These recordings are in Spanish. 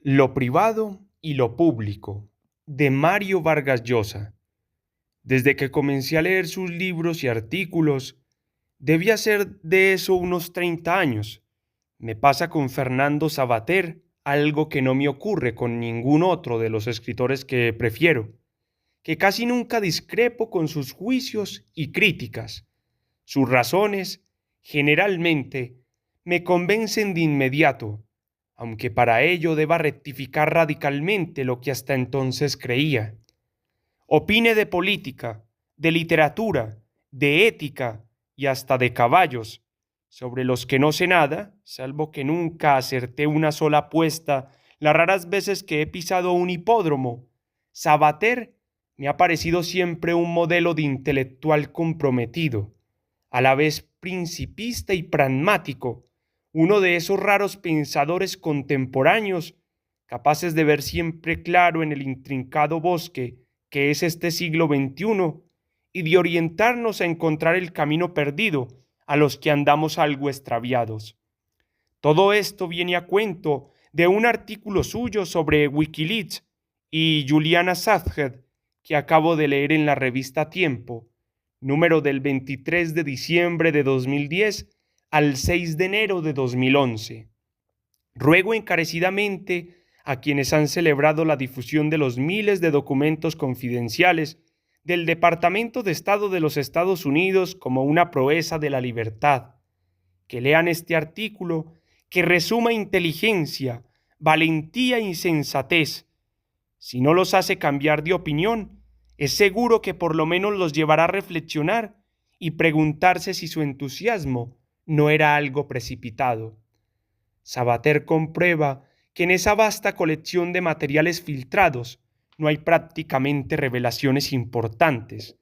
Lo privado y lo público, de Mario Vargas Llosa. Desde que comencé a leer sus libros y artículos, debía ser de eso unos 30 años. Me pasa con Fernando Savater algo que no me ocurre con ningún otro de los escritores que prefiero, que casi nunca discrepo con sus juicios y críticas. Sus razones, generalmente, me convencen de inmediato, aunque para ello deba rectificar radicalmente lo que hasta entonces creía. Opine de política, de literatura, de ética y hasta de caballos, sobre los que no sé nada, salvo que nunca acerté una sola apuesta las raras veces que he pisado un hipódromo. Sabater me ha parecido siempre un modelo de intelectual comprometido, a la vez principista y pragmático, uno de esos raros pensadores contemporáneos capaces de ver siempre claro en el intrincado bosque que es este siglo XXI y de orientarnos a encontrar el camino perdido a los que andamos algo extraviados. Todo esto viene a cuento de un artículo suyo sobre Wikileaks y Julian Assange que acabo de leer en la revista Tiempo, número del 23 de diciembre de 2010 al 6 de enero de 2011. Ruego encarecidamente a quienes han celebrado la difusión de los miles de documentos confidenciales del Departamento de Estado de los Estados Unidos como una proeza de la libertad, que lean este artículo que resuma inteligencia, valentía y sensatez. Si no los hace cambiar de opinión, es seguro que por lo menos los llevará a reflexionar y preguntarse si su entusiasmo no era algo precipitado. Savater comprueba que en esa vasta colección de materiales filtrados no hay prácticamente revelaciones importantes,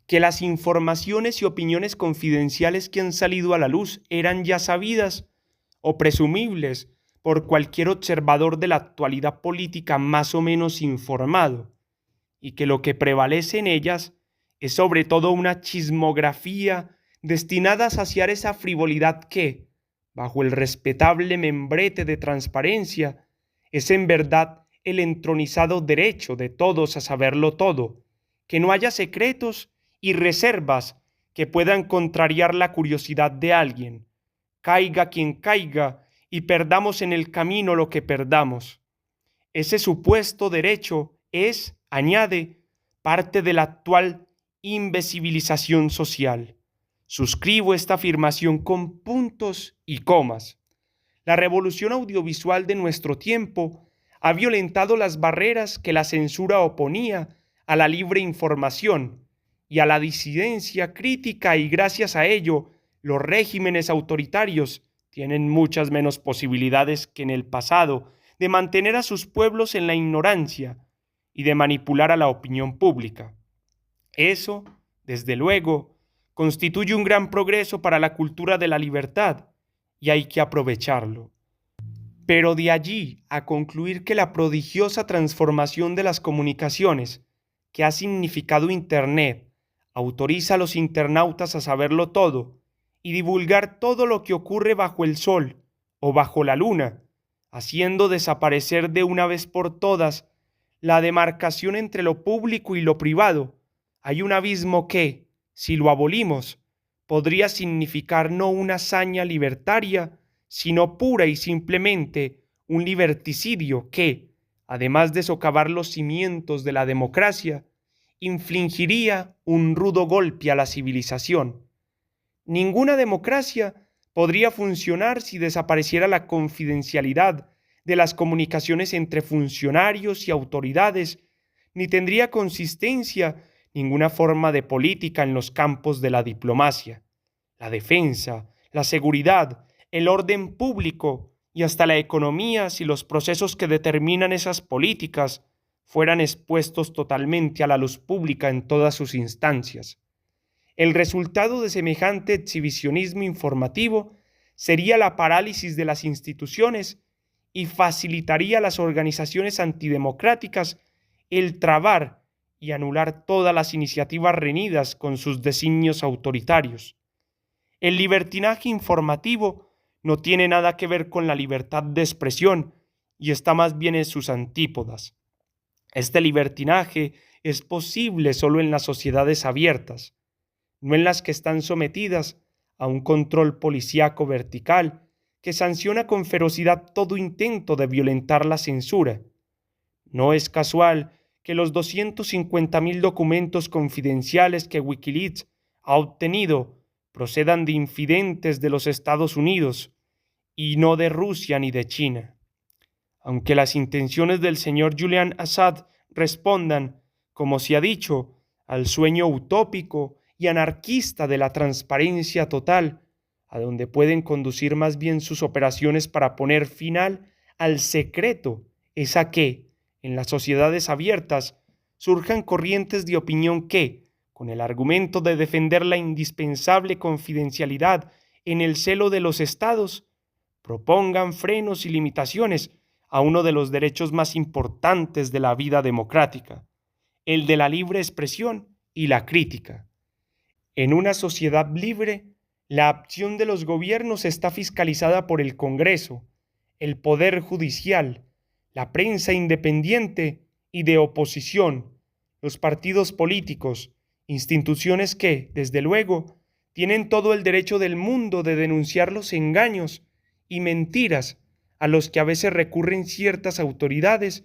que las informaciones y opiniones confidenciales que han salido a la luz eran ya sabidas o presumibles por cualquier observador de la actualidad política más o menos informado, y que lo que prevalece en ellas es sobre todo una chismografía destinada a saciar esa frivolidad que, bajo el respetable membrete de transparencia, es en verdad el entronizado derecho de todos a saberlo todo, que no haya secretos y reservas que puedan contrariar la curiosidad de alguien, caiga quien caiga y perdamos en el camino lo que perdamos. Ese supuesto derecho es, añade, parte de la actual invisibilización social. Suscribo esta afirmación con puntos y comas. La revolución audiovisual de nuestro tiempo ha violentado las barreras que la censura oponía a la libre información y a la disidencia crítica, y gracias a ello los regímenes autoritarios tienen muchas menos posibilidades que en el pasado de mantener a sus pueblos en la ignorancia y de manipular a la opinión pública. Eso, desde luego, constituye un gran progreso para la cultura de la libertad y hay que aprovecharlo. Pero de allí a concluir que la prodigiosa transformación de las comunicaciones que ha significado Internet autoriza a los internautas a saberlo todo y divulgar todo lo que ocurre bajo el sol o bajo la luna, haciendo desaparecer de una vez por todas la demarcación entre lo público y lo privado, hay un abismo que, si lo abolimos, podría significar no una hazaña libertaria, sino pura y simplemente un liberticidio que, además de socavar los cimientos de la democracia, infligiría un rudo golpe a la civilización. Ninguna democracia podría funcionar si desapareciera la confidencialidad de las comunicaciones entre funcionarios y autoridades, ni tendría consistencia ninguna forma de política en los campos de la diplomacia, la defensa, la seguridad, el orden público y hasta la economía si los procesos que determinan esas políticas fueran expuestos totalmente a la luz pública en todas sus instancias. El resultado de semejante exhibicionismo informativo sería la parálisis de las instituciones y facilitaría a las organizaciones antidemocráticas el trabar y anular todas las iniciativas reñidas con sus designios autoritarios. El libertinaje informativo no tiene nada que ver con la libertad de expresión y está más bien en sus antípodas. Este libertinaje es posible solo en las sociedades abiertas, no en las que están sometidas a un control policíaco vertical que sanciona con ferocidad todo intento de violentar la censura. No es casual que los 250.000 documentos confidenciales que Wikileaks ha obtenido procedan de infidentes de los Estados Unidos y no de Rusia ni de China. Aunque las intenciones del señor Julian Assad respondan, como se ha dicho, al sueño utópico y anarquista de la transparencia total, a donde pueden conducir más bien sus operaciones para poner final al secreto, es a que, en las sociedades abiertas, surjan corrientes de opinión que, con el argumento de defender la indispensable confidencialidad en el celo de los estados, propongan frenos y limitaciones a uno de los derechos más importantes de la vida democrática, el de la libre expresión y la crítica. En una sociedad libre, la acción de los gobiernos está fiscalizada por el Congreso, el Poder Judicial, la prensa independiente y de oposición, los partidos políticos, instituciones que, desde luego, tienen todo el derecho del mundo de denunciar los engaños y mentiras a los que a veces recurren ciertas autoridades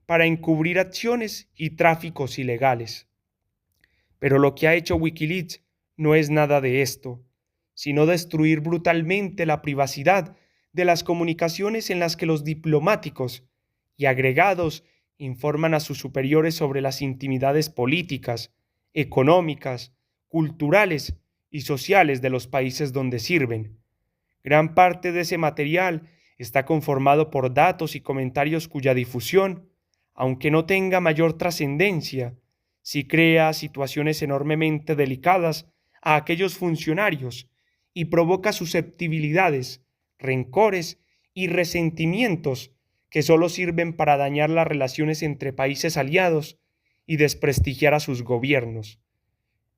para encubrir acciones y tráficos ilegales. Pero lo que ha hecho Wikileaks no es nada de esto, sino destruir brutalmente la privacidad de las comunicaciones en las que los diplomáticos y agregados informan a sus superiores sobre las intimidades políticas, económicas, culturales y sociales de los países donde sirven. Gran parte de ese material está conformado por datos y comentarios cuya difusión, aunque no tenga mayor trascendencia, sí crea situaciones enormemente delicadas a aquellos funcionarios y provoca susceptibilidades, rencores y resentimientos que solo sirven para dañar las relaciones entre países aliados y desprestigiar a sus gobiernos.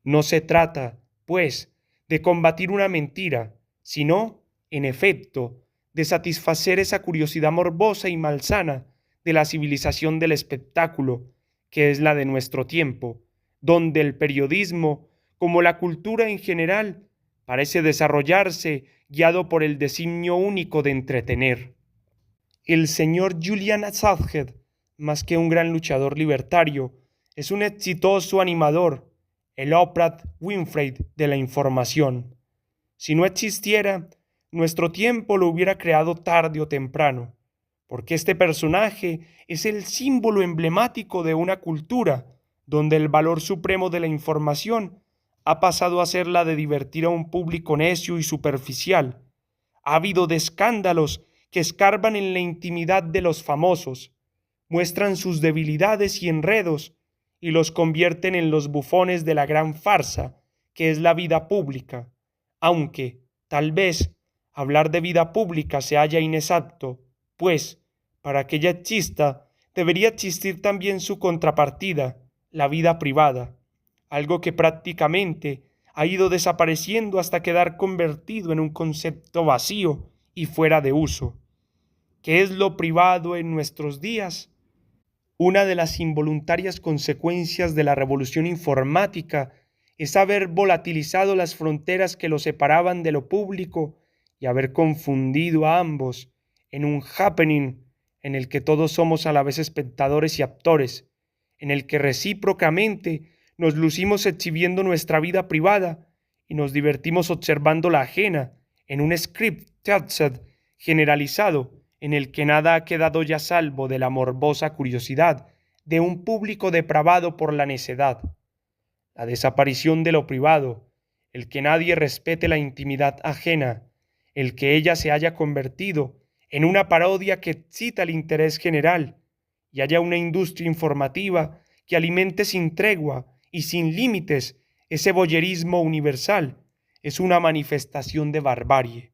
No se trata, pues, de combatir una mentira, sino, en efecto, de satisfacer esa curiosidad morbosa y malsana de la civilización del espectáculo, que es la de nuestro tiempo, donde el periodismo, como la cultura en general, parece desarrollarse guiado por el designio único de entretener. El señor Julian Assange, más que un gran luchador libertario, es un exitoso animador, el Oprah Winfrey de la información. Si no existiera, nuestro tiempo lo hubiera creado tarde o temprano, porque este personaje es el símbolo emblemático de una cultura donde el valor supremo de la información ha pasado a ser la de divertir a un público necio y superficial, ávido de escándalos que escarban en la intimidad de los famosos, muestran sus debilidades y enredos y los convierten en los bufones de la gran farsa que es la vida pública, aunque, tal vez, hablar de vida pública se halla inexacto, pues, para que ella exista, debería existir también su contrapartida, la vida privada, algo que prácticamente ha ido desapareciendo hasta quedar convertido en un concepto vacío y fuera de uso. ¿Qué es lo privado en nuestros días? Una de las involuntarias consecuencias de la revolución informática es haber volatilizado las fronteras que lo separaban de lo público y haber confundido a ambos en un happening en el que todos somos a la vez espectadores y actores, en el que recíprocamente nos lucimos exhibiendo nuestra vida privada y nos divertimos observando la ajena en un script generalizado en el que nada ha quedado ya salvo de la morbosa curiosidad de un público depravado por la necedad. La desaparición de lo privado, el que nadie respete la intimidad ajena, el que ella se haya convertido en una parodia que excita el interés general y haya una industria informativa que alimente sin tregua y sin límites ese voyerismo universal, es una manifestación de barbarie.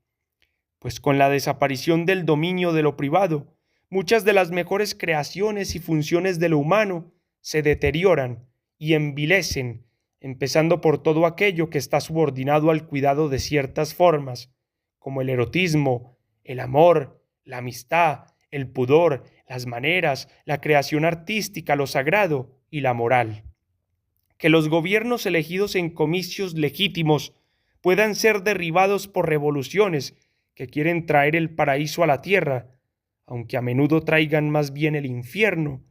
Pues con la desaparición del dominio de lo privado, muchas de las mejores creaciones y funciones de lo humano se deterioran y envilecen, empezando por todo aquello que está subordinado al cuidado de ciertas formas, como el erotismo, el amor, la amistad, el pudor, las maneras, la creación artística, lo sagrado y la moral. Que los gobiernos elegidos en comicios legítimos puedan ser derribados por revoluciones que quieren traer el paraíso a la tierra, aunque a menudo traigan más bien el infierno.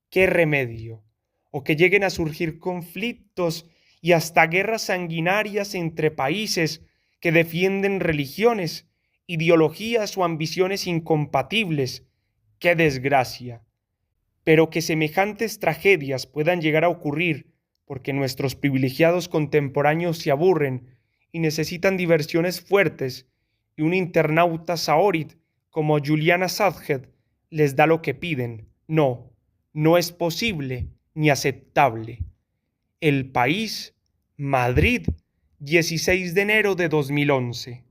¿Qué remedio? O que lleguen a surgir conflictos y hasta guerras sanguinarias entre países que defienden religiones, ideologías o ambiciones incompatibles. ¡Qué desgracia! Pero que semejantes tragedias puedan llegar a ocurrir porque nuestros privilegiados contemporáneos se aburren y necesitan diversiones fuertes, y un internauta saorit como Julian Assange les da lo que piden. No, no es posible ni aceptable. El País, Madrid, 16 de enero de 2011.